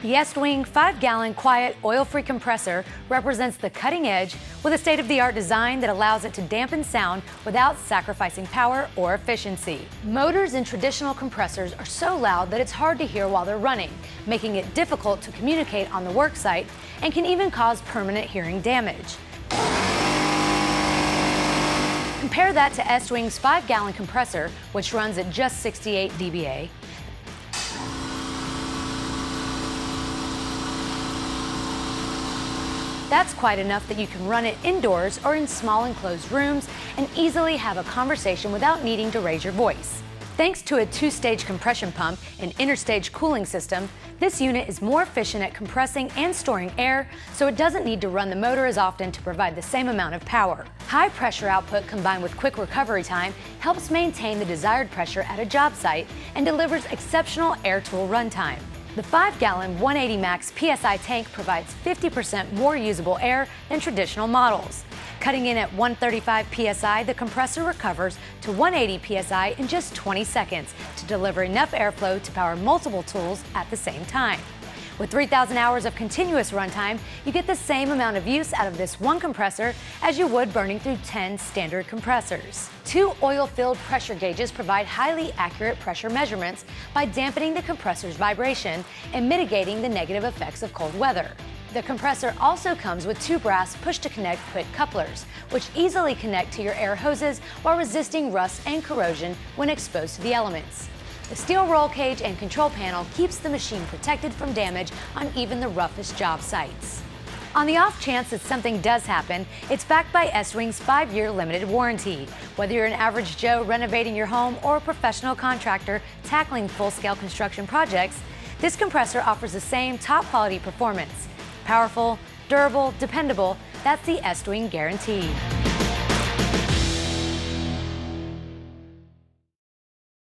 The Estwing 5-gallon quiet oil-free compressor represents the cutting edge with a state-of-the-art design that allows it to dampen sound without sacrificing power or efficiency. Motors in traditional compressors are so loud that it's hard to hear while they're running, making it difficult to communicate on the work site and can even cause permanent hearing damage. Compare that to Estwing's 5-gallon compressor, which runs at just 68 dBA. That's quite enough that you can run it indoors or in small enclosed rooms and easily have a conversation without needing to raise your voice. Thanks to a 2-stage compression pump and interstage cooling system, this unit is more efficient at compressing and storing air, so it doesn't need to run the motor as often to provide the same amount of power. High pressure output combined with quick recovery time helps maintain the desired pressure at a job site and delivers exceptional air tool runtime. The 5-gallon 180 max PSI tank provides 50% more usable air than traditional models. Cutting in at 135 PSI, the compressor recovers to 180 PSI in just 20 seconds to deliver enough airflow to power multiple tools at the same time. With 3,000 hours of continuous runtime, you get the same amount of use out of this one compressor as you would burning through 10 standard compressors. 2 oil-filled pressure gauges provide highly accurate pressure measurements by dampening the compressor's vibration and mitigating the negative effects of cold weather. The compressor also comes with 2 brass push-to-connect quick couplers, which easily connect to your air hoses while resisting rust and corrosion when exposed to the elements. The steel roll cage and control panel keeps the machine protected from damage on even the roughest job sites. On the off chance that something does happen, it's backed by Estwing's 5-year limited warranty. Whether you're an average Joe renovating your home or a professional contractor tackling full-scale construction projects, this compressor offers the same top-quality performance. Powerful, durable, dependable, that's the Estwing guarantee.